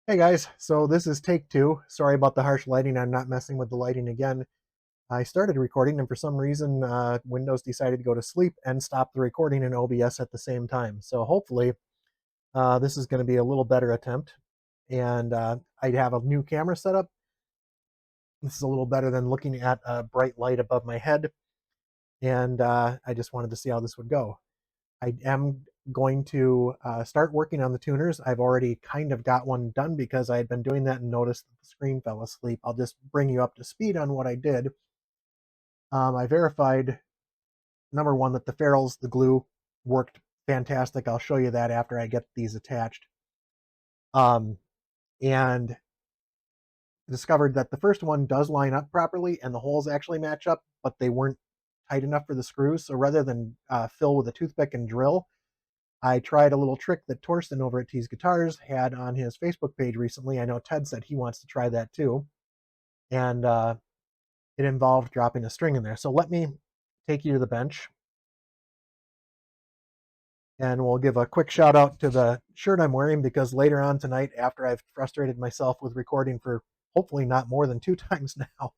Hey guys, so this is take two. Sorry about the harsh lighting. I'm not messing with the lighting again. I started recording and for some reason Windows decided to go to sleep and stop the recording in OBS at the same time. So hopefully this is going to be a little better attempt. And I have a new camera set up. This is a little better than looking at a bright light above my head. And I just wanted to see how this would go. I am going to start working on the tuners. I've already kind of got one done because I had been doing that and noticed that the screen fell asleep. I'll just bring you up to speed on what I did. I verified, number one, that the ferrules, the glue, worked fantastic. I'll show you that after I get these attached. And discovered that the first one does line up properly and the holes actually match up, but they weren't tight enough for the screws. So rather than fill with a toothpick and drill, I tried a little trick that Torsten over at T's Guitars had on his Facebook page recently. I know Ted said he wants to try that too. And it involved dropping a string in there. So let me take you to the bench. And we'll give a quick shout out to the shirt I'm wearing because later on tonight, after I've frustrated myself with recording for hopefully not more than 2 times now,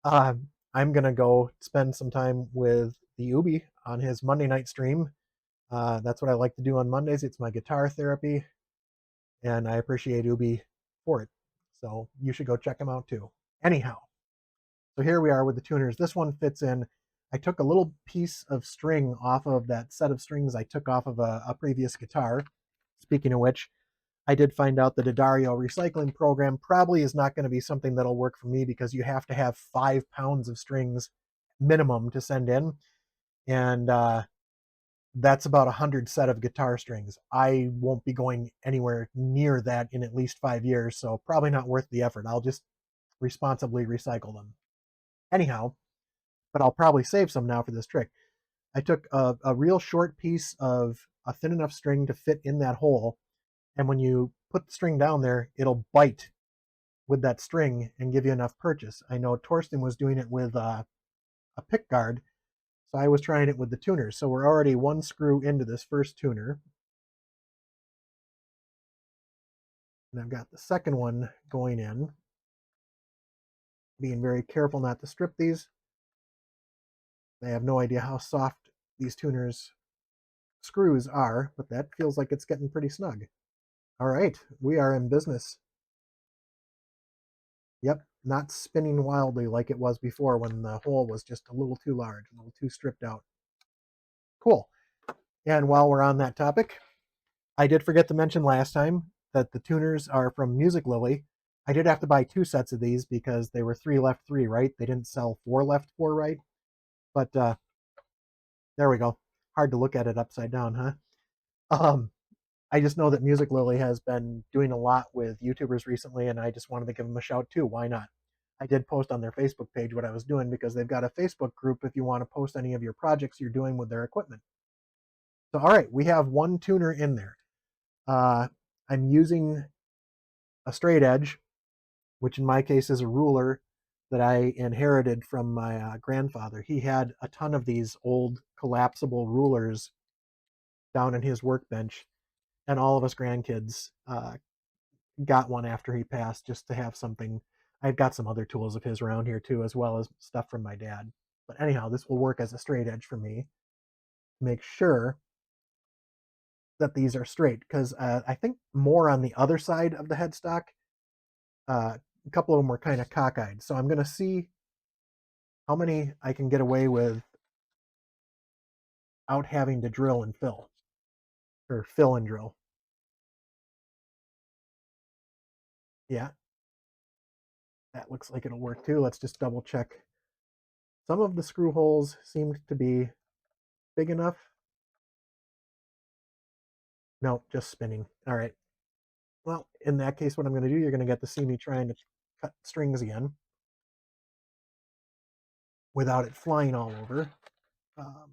I'm going to go spend some time with the Ubi on his Monday night stream. That's what I like to do on Mondays. It's my guitar therapy, and I appreciate Ubi for it. So you should go check him out too. Anyhow, so here we are with the tuners. This one fits in. I took a little piece of string off of that set of strings I took off of a previous guitar. Speaking of which, I did find out that a Dario recycling program probably is not going to be something that'll work for me because you have to have 5 pounds of strings minimum to send in. And that's about 100 set of guitar strings. I won't be going anywhere near that in at least 5 years, so probably not worth the effort. I'll just responsibly recycle them. Anyhow, but I'll probably save some now for this trick. I took a real short piece of a thin enough string to fit in that hole, and when you put the string down there, it'll bite with that string and give you enough purchase. I know Torsten was doing it with a pick guard, so I was trying it with the tuners. So we're already one screw into this first tuner. And I've got the second one going in. Being very careful not to strip these. I have no idea how soft these tuners screws are, but that feels like it's getting pretty snug. All right, we are in business. Yep, not spinning wildly like it was before when the hole was just a little too large, a little too stripped out. Cool. And while we're on that topic, I did forget to mention last time that the tuners are from Music Lily. I did have to buy 2 sets of these because they were 3 left, 3 right. They didn't sell 4 left, 4 right. But there we go. Hard to look at it upside down, huh? Um, I just know that Music Lily has been doing a lot with YouTubers recently, and I just wanted to give them a shout too. Why not? I did post on their Facebook page what I was doing because they've got a Facebook group if you want to post any of your projects you're doing with their equipment. So, all right, we have one tuner in there. I'm using a straight edge, which in my case is a ruler that I inherited from my grandfather. He had a ton of these old collapsible rulers down in his workbench, and all of us grandkids got one after he passed just to have something. I've got some other tools of his around here too, as well as stuff from my dad. But anyhow, this will work as a straight edge for me to make sure that these are straight because I think more on the other side of the headstock, a couple of them were kind of cockeyed. So I'm going to see how many I can get away with out having to drill and fill, or fill and drill. Yeah, that looks like it'll work too. Let's just double check. Some of the screw holes seem to be big enough. No, just spinning. All right. Well, in that case, what I'm going to do, you're going to get to see me trying to cut strings again without it flying all over. Um,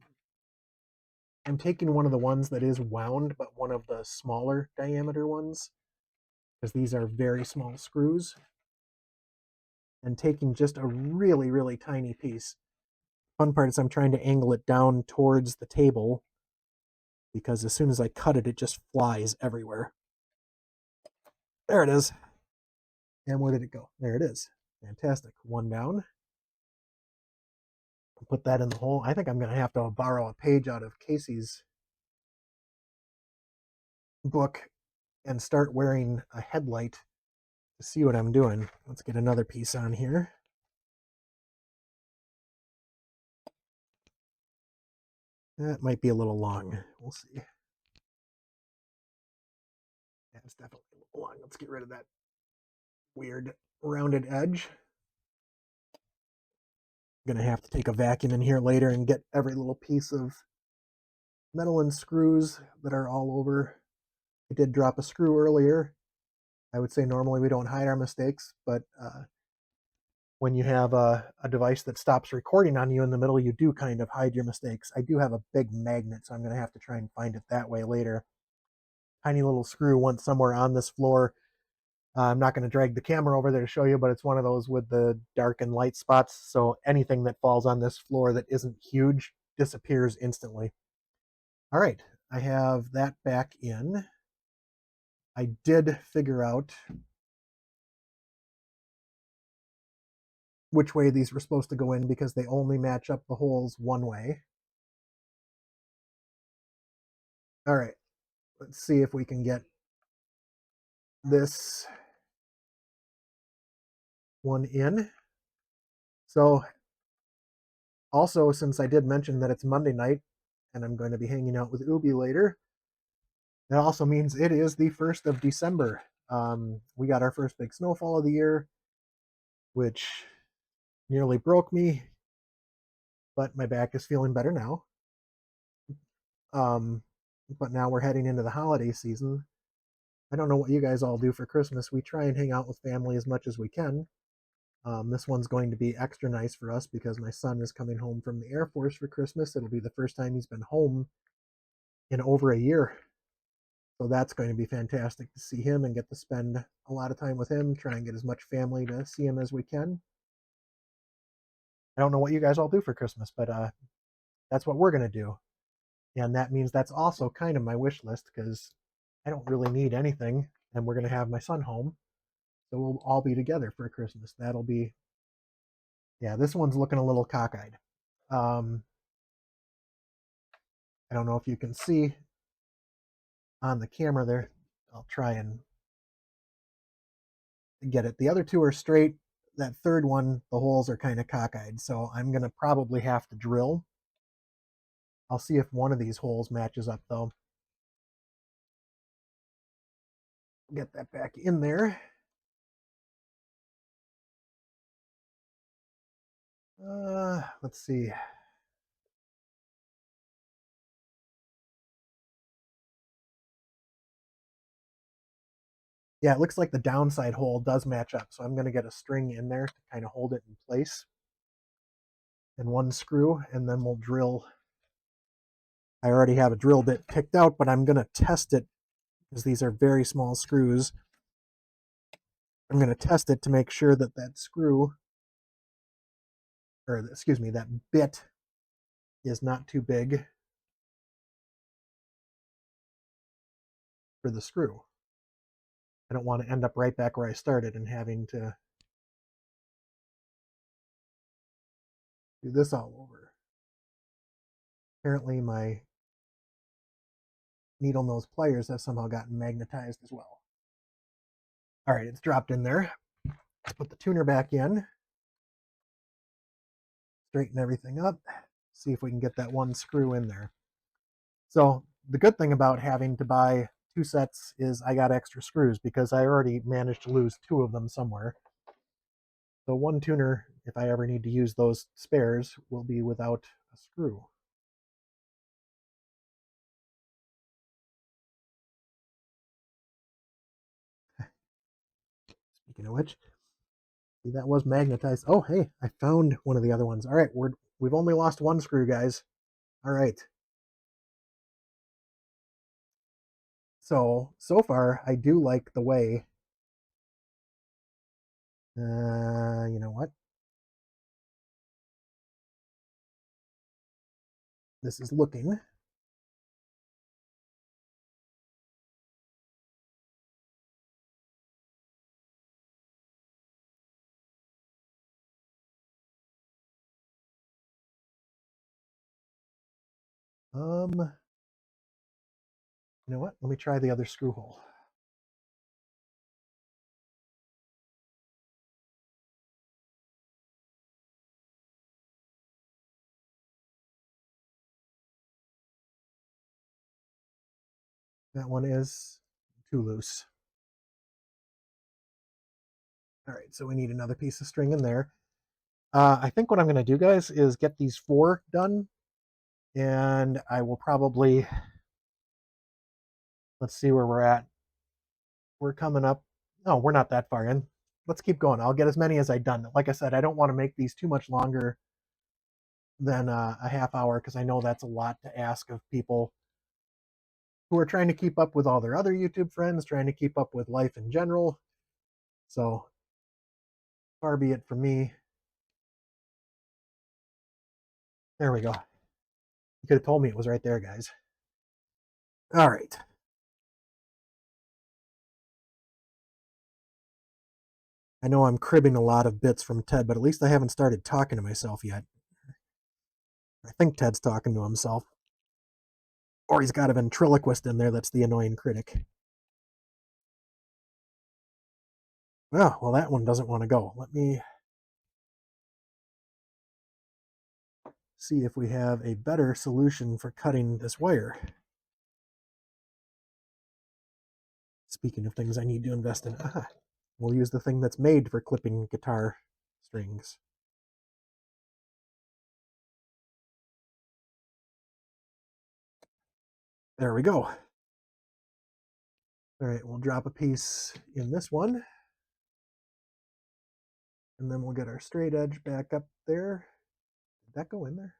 I'm taking one of the ones that is wound, but one of the smaller diameter ones, because these are very small screws, and taking just a really, really tiny piece. Fun part is I'm trying to angle it down towards the table because as soon as I cut it, it just flies everywhere. There it is. And where did it go? There it is. Fantastic. One down. Put that in the hole. I think I'm going to have to borrow a page out of Casey's book and start wearing a headlight to see what I'm doing. Let's get another piece on here. That might be a little long. We'll see. Yeah, it's definitely a little long. Let's get rid of that weird rounded edge. I'm going to have to take a vacuum in here later and get every little piece of metal and screws that are all over. I did drop a screw earlier. I would say normally we don't hide our mistakes, but when you have a device that stops recording on you in the middle, you do kind of hide your mistakes. I do have a big magnet, so I'm going to have to try and find it that way later. Tiny little screw went somewhere on this floor. I'm not going to drag the camera over there to show you, but it's one of those with the dark and light spots. So anything that falls on this floor that isn't huge disappears instantly. All right, I have that back in. I did figure out which way these were supposed to go in because they only match up the holes one way. All right, let's see if we can get this one in. So also, since I did mention that it's Monday night and I'm going to be hanging out with Ubi later, that also means it is the 1st of December. We got our first big snowfall of the year, which nearly broke me, but my back is feeling better now. But now we're heading into the holiday season. I don't know what you guys all do for Christmas. We try and hang out with family as much as we can. This one's going to be extra nice for us because my son is coming home from the Air Force for Christmas. It'll be the first time he's been home in over a year. So that's going to be fantastic to see him and get to spend a lot of time with him, try and get as much family to see him as we can. I don't know what you guys all do for Christmas, but that's what we're going to do. And that means that's also kind of my wish list because I don't really need anything. And we're going to have my son home. So we'll all be together for Christmas. That'll be, yeah, this one's looking a little cockeyed. I don't know if you can see on the camera there. I'll try and get it. The other two are straight. That third one, the holes are kind of cockeyed. So I'm going to probably have to drill. I'll see if one of these holes matches up though. Get that back in there. Let's see. Yeah, it looks like the downside hole does match up. So I'm going to get a string in there to kind of hold it in place. And one screw, and then we'll drill. I already have a drill bit picked out, but I'm going to test it because these are very small screws. I'm going to test it to make sure that that screw, or excuse me, that bit is not too big for the screw. I don't want to end up right back where I started and having to do this all over. Apparently my needle nose pliers have somehow gotten magnetized as well. All right, it's dropped in there. Let's put the tuner back in. Straighten everything up. See if we can get that one screw in there. So the good thing about having to buy two sets is I got extra screws because I already managed to lose two of them somewhere. So one tuner, if I ever need to use those spares, will be without a screw. Speaking of which, see, that was magnetized. Oh, hey, I found one of the other ones. All right, we've only lost one screw, guys. All right. So far, I do like the way, you know what? This is looking. You know what? Let me try the other screw hole. That one is too loose. All right, so we need another piece of string in there. I think what I'm going to do, guys, is get these 4 done, and I will probably, let's see where we're at. We're coming up. No, we're not that far in. Let's keep going. I'll get as many as I've done. Like I said, I don't want to make these too much longer than a half hour because I know that's a lot to ask of people who are trying to keep up with all their other YouTube friends, trying to keep up with life in general. So far be it from me. There we go. You could have told me it was right there, guys. All right. I know I'm cribbing a lot of bits from Ted, but at least I haven't started talking to myself yet. I think Ted's talking to himself. Or he's got a ventriloquist in there that's the annoying critic. Oh, well, that one doesn't want to go. Let me see if we have a better solution for cutting this wire. Speaking of things I need to invest in, we'll use the thing that's made for clipping guitar strings. There we go. All right, we'll drop a piece in this one. And then we'll get our straight edge back up there. Did that go in there?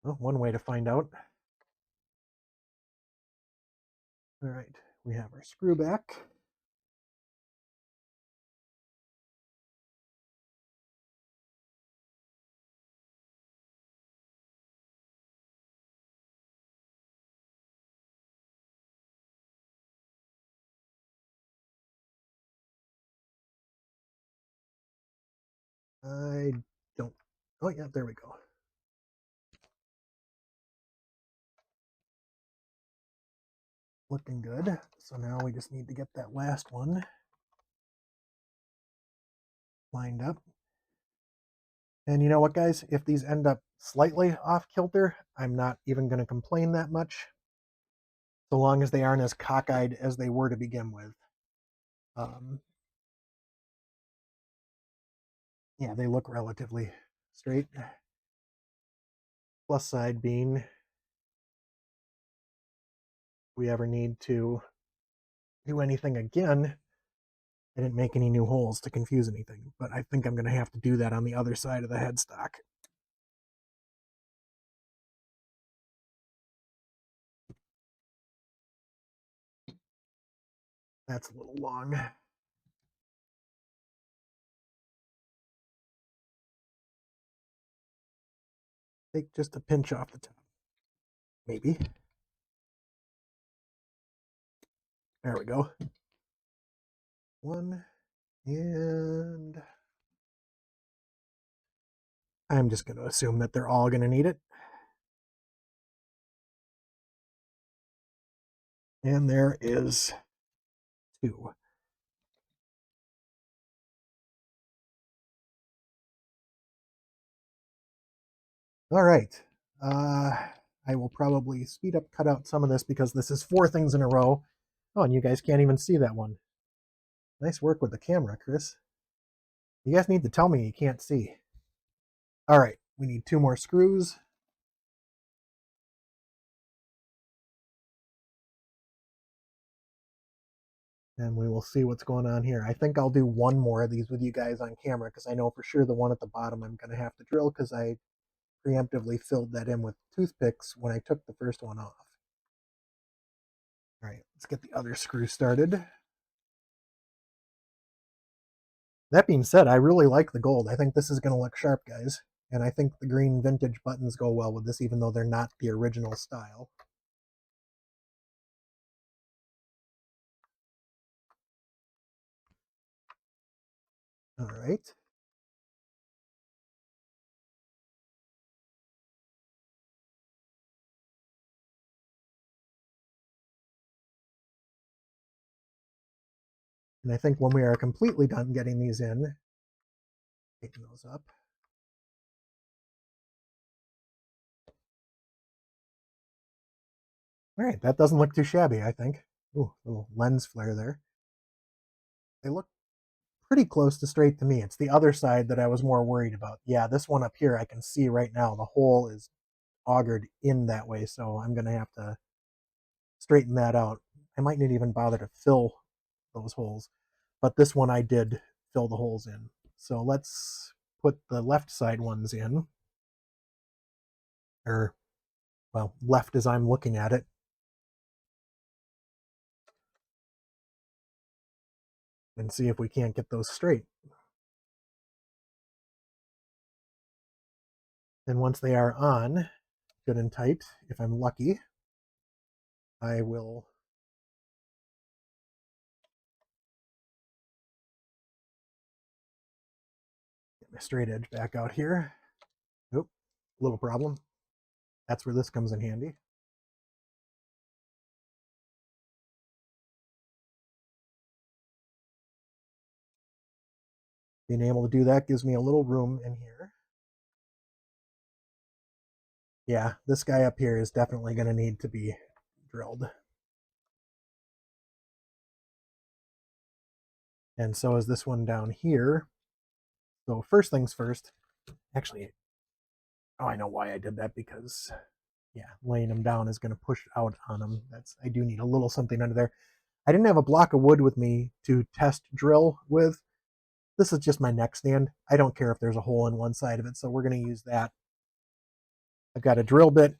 Well, one way to find out. All right, we have our screw back. I don't, oh yeah, there we go. Looking good. So now we just need to get that last one lined up. And you know what, guys? If these end up slightly off kilter, I'm not even going to complain that much, so long as they aren't as cockeyed as they were to begin with. Yeah, they look relatively straight. Plus side being, if we ever need to do anything again, I didn't make any new holes to confuse anything, but I think I'm going to have to do that on the other side of the headstock. That's a little long. Take just a pinch off the top. Maybe. There we go. One, and I'm just going to assume that they're all going to need it. And there is 2. All right. I will probably speed up, cut out some of this because this is 4 things in a row. Oh, and you guys can't even see that one. Nice work with the camera, Chris. You guys need to tell me you can't see. All right, we need 2 more screws. And we will see what's going on here. I think I'll do 1 more of these with you guys on camera because I know for sure the one at the bottom I'm going to have to drill because I preemptively filled that in with toothpicks when I took the first one off. All right, let's get the other screw started. That being said, I really like the gold. I think this is going to look sharp, guys. And I think the green vintage buttons go well with this, even though they're not the original style. All right. And I think when we are completely done getting these in, taking those up, all right, that doesn't look too shabby, I think. Ooh, little lens flare there. They look pretty close to straight to me. It's the other side that I was more worried about. Yeah, this one up here I can see right now the hole is augured in that way, so I'm going to have to straighten that out. I might not even bother to fill those holes, but this one I did fill the holes in. So let's put the left side ones in, or well, left as I'm looking at it, and see if we can't get those straight. And once they are on, good and tight, if I'm lucky, I will get my straight edge back out here. Oop, little problem. That's where this comes in handy. Being able to do that gives me a little room in here. Yeah, this guy up here is definitely going to need to be drilled. And so is this one down here. So first things first, actually, oh, I know why I did that, because yeah, laying them down is going to push out on them. I do need a little something under there. I didn't have a block of wood with me to test drill with. This is just my neck stand. I don't care if there's a hole in one side of it, so we're going to use that. I've got a drill bit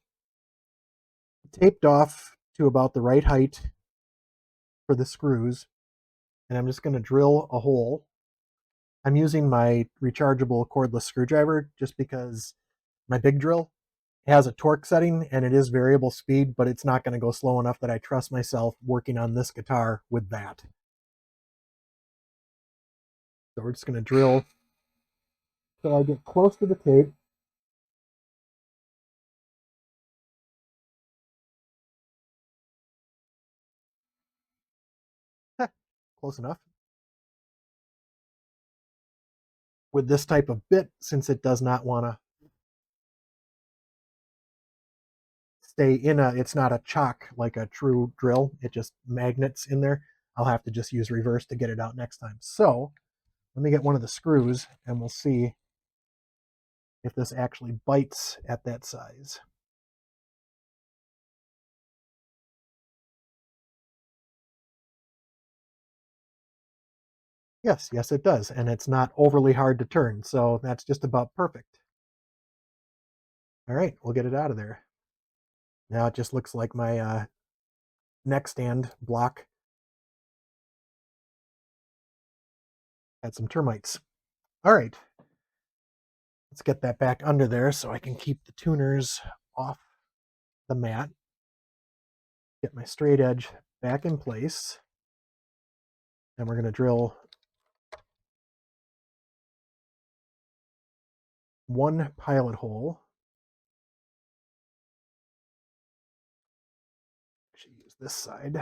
taped off to about the right height for the screws, and I'm just going to drill a hole. I'm using my rechargeable cordless screwdriver just because my big drill has a torque setting and it is variable speed, but it's not going to go slow enough that I trust myself working on this guitar with that. So we're just going to drill till I get close to the tape. Close enough. With this type of bit, since it does not want to stay in it's not a chock like a true drill, it just magnets in there, I'll have to just use reverse to get it out next time. So let me get one of the screws and we'll see if this actually bites at that size. Yes, it does. And it's not overly hard to turn. So that's just about perfect. All right, we'll get it out of there. Now it just looks like my neck stand block had some termites. All right, let's get that back under there so I can keep the tuners off the mat. Get my straight edge back in place. And we're going to drill one pilot hole. I should use this side. Do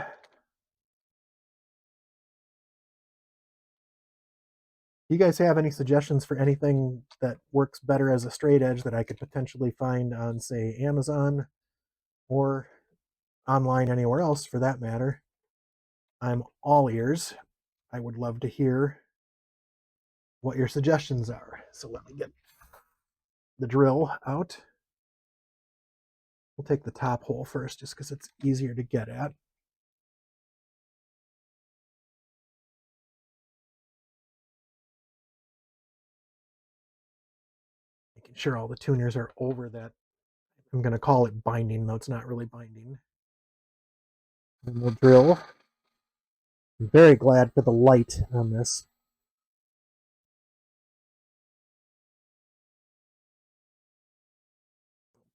you guys have any suggestions for anything that works better as a straight edge that I could potentially find on, say, Amazon or online anywhere else for that matter? I'm all ears. I would love to hear what your suggestions are. So let me get the drill out. We'll take the top hole first just because it's easier to get at. Making sure all the tuners are over that. I'm going to call it binding, though it's not really binding. And we'll drill. I'm very glad for the light on this.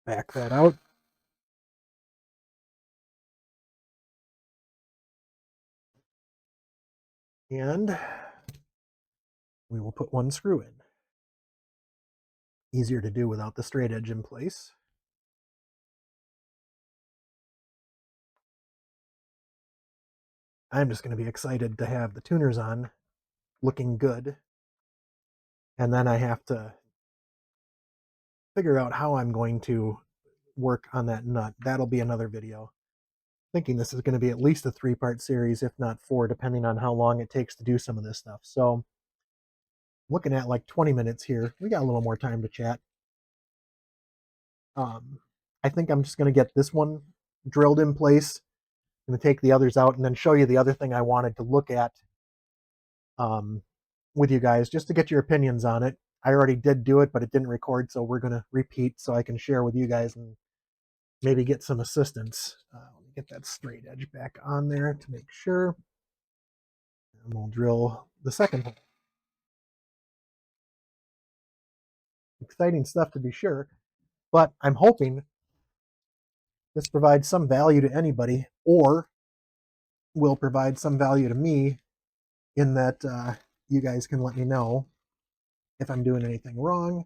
Back that out. And we will put one screw in. Easier to do without the straight edge in place. I'm just going to be excited to have the tuners on, looking good. And then I have to figure out how I'm going to work on that nut. That'll be another video. Thinking this is going to be at least a 3-part series, if not 4, depending on how long it takes to do some of this stuff. So looking at like 20 minutes here. We got a little more time to chat. I think I'm just going to get this one drilled in place. I'm going to take the others out and then show you the other thing I wanted to look at with you guys, just to get your opinions on it. I already did do it, but it didn't record, so we're going to repeat so I can share with you guys and maybe get some assistance. Let me get that straight edge back on there to make sure. And we'll drill the second hole. Exciting stuff to be sure, but I'm hoping this provides some value to anybody, or will provide some value to me, in that you guys can let me know if I'm doing anything wrong,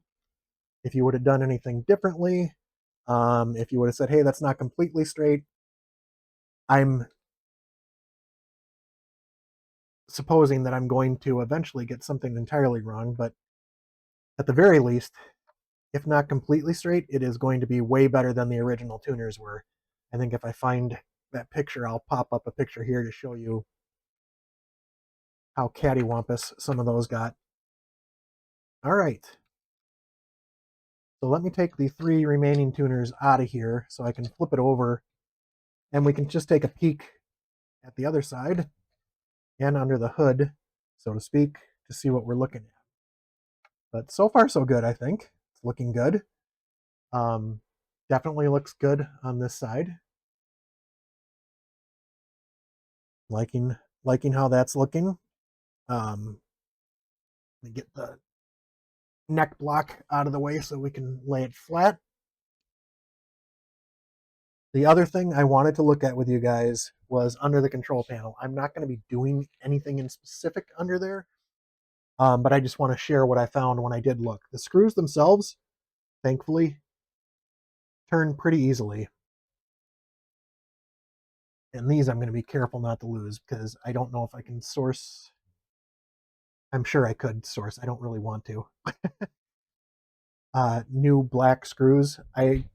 if you would have done anything differently, if you would have said, hey, that's not completely straight. I'm supposing that I'm going to eventually get something entirely wrong, but at the very least, if not completely straight, it is going to be way better than the original tuners were. I think if I find that picture, I'll pop up a picture here to show you how cattywampus some of those got. All right. So let me take the 3 remaining tuners out of here so I can flip it over, and we can just take a peek at the other side and under the hood, so to speak, to see what we're looking at. But so far so good, I think. It's looking good. Definitely looks good on this side. Liking how that's looking. Let me get the neck block out of the way so we can lay it flat. The other thing I wanted to look at with you guys was under the control panel. I'm not going to be doing anything in specific under there, but I just want to share what I found when I did look. The screws themselves, thankfully, turn pretty easily. And these I'm going to be careful not to lose, because I don't know if I can source. I'm sure I could source. I don't really want to. New black screws. I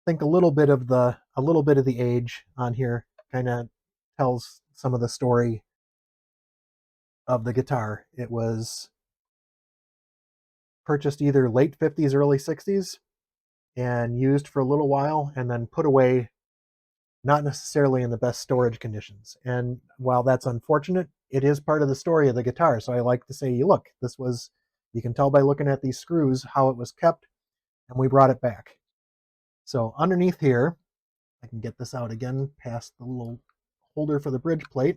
think a little bit of the age on here kind of tells some of the story of the guitar. It was purchased either late 50s, early 60s, and used for a little while, and then put away, not necessarily in the best storage conditions. And while that's unfortunate, it is part of the story of the guitar. So I like to say, look, you can tell by looking at these screws how it was kept, and we brought it back. So underneath here, I can get this out again past the little holder for the bridge plate.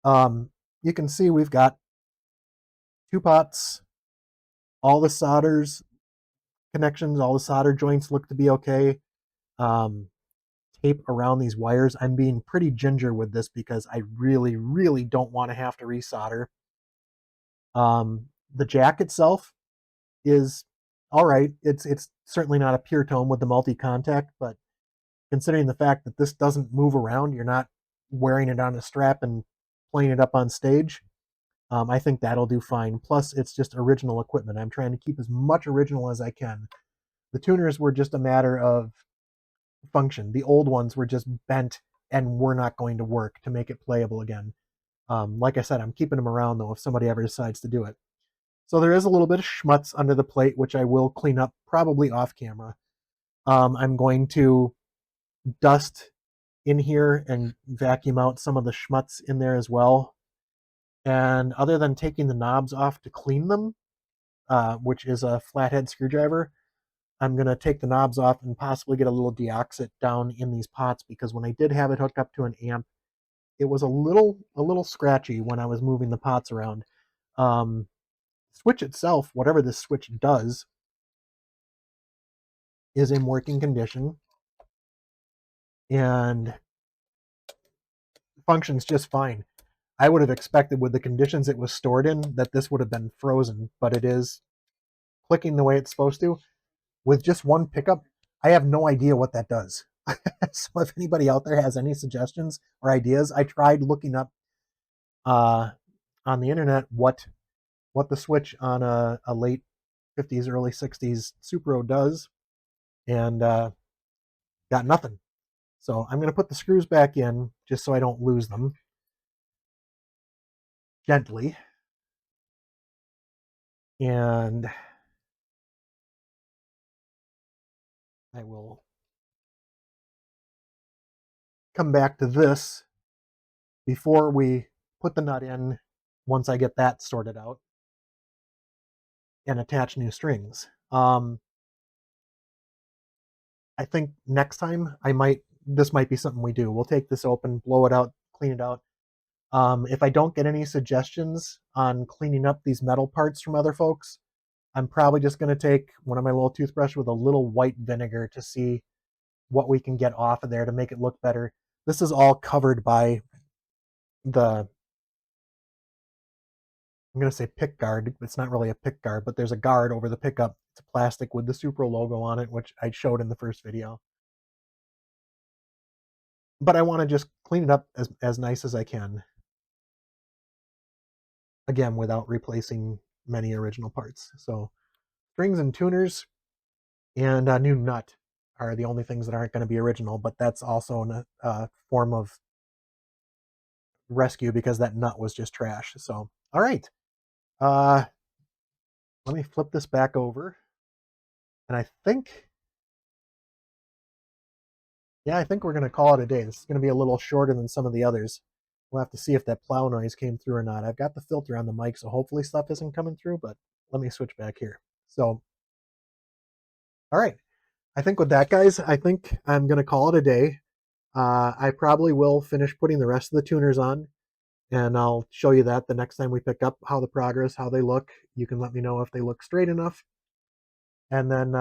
You can see we've got 2 pots, all the solders, connections, all the solder joints look to be okay. Tape around these wires. I'm being pretty ginger with this because I really, really don't want to have to resolder. The jack itself is all right. It's certainly not a pure tone with the multi-contact, but considering the fact that this doesn't move around, you're not wearing it on a strap and playing it up on stage, I think that'll do fine. Plus, it's just original equipment. I'm trying to keep as much original as I can. The tuners were just a matter of function. The old ones were just bent and were not going to work to make it playable again. Like I said, I'm keeping them around, though, if somebody ever decides to do it. So there is a little bit of schmutz under the plate, which I will clean up probably off camera. I'm going to dust in here and vacuum out some of the schmutz in there as well. And other than taking the knobs off to clean them, which is a flathead screwdriver, I'm going to take the knobs off and possibly get a little deoxit down in these pots, because when I did have it hooked up to an amp, it was a little scratchy when I was moving the pots around. Switch itself, whatever this switch does, is in working condition and functions just fine. I would have expected, with the conditions it was stored in, that this would have been frozen, but it is clicking the way it's supposed to. With just one pickup, I have no idea what that does. So if anybody out there has any suggestions or ideas, I tried looking up uh, on the internet what the switch on a late 50s, early 60s Supro does, and got nothing. So I'm going to put the screws back in just so I don't lose them gently. And I will come back to this before we put the nut in once I get that sorted out and attach new strings. I think next time this might be something we do. We'll take this open, blow it out, clean it out. If I don't get any suggestions on cleaning up these metal parts from other folks, I'm probably just going to take one of my little toothbrush with a little white vinegar to see what we can get off of there to make it look better. This is all covered by the, I'm going to say pick guard. It's not really a pick guard, but there's a guard over the pickup. It's plastic with the Supro logo on it, which I showed in the first video. But I want to just clean it up as nice as I can. Again, without replacing many original parts. So strings and tuners and a new nut are the only things that aren't going to be original, but that's also a form of rescue because that nut was just trash. So, all right. Uh, let me flip this back over. And I think, yeah, I think we're going to call it a day. This is going to be a little shorter than some of the others. We'll have to see if that plow noise came through or not. I've got the filter on the mic, so hopefully stuff isn't coming through, but let me switch back here. So, all right. I think with that, guys, I think I'm going to call it a day. I probably will finish putting the rest of the tuners on, and I'll show you that the next time we pick up how the progress, how they look. You can let me know if they look straight enough. And then,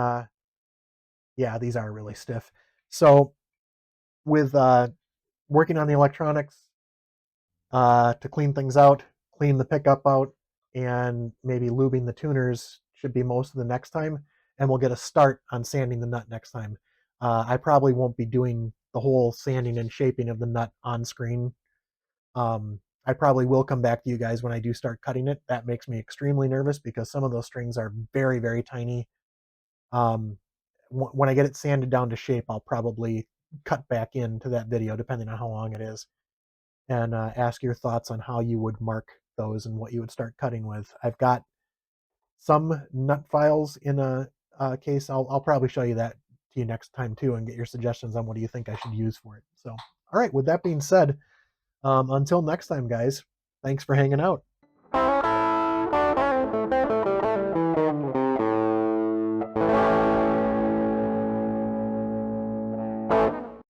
yeah, these are really stiff. So with working on the electronics to clean things out, clean the pickup out, and maybe lubing the tuners should be most of the next time. And we'll get a start on sanding the nut next time. I probably won't be doing the whole sanding and shaping of the nut on screen. I probably will come back to you guys when I do start cutting it. That makes me extremely nervous because some of those strings are very, very tiny. Um, when I get it sanded down to shape, I'll probably cut back into that video depending on how long it is, and ask your thoughts on how you would mark those and what you would start cutting with. I've got some nut files in a case. I'll probably show you that to you next time too and get your suggestions on what do you think I should use for it. So, all right, with that being said, until next time, guys, thanks for hanging out.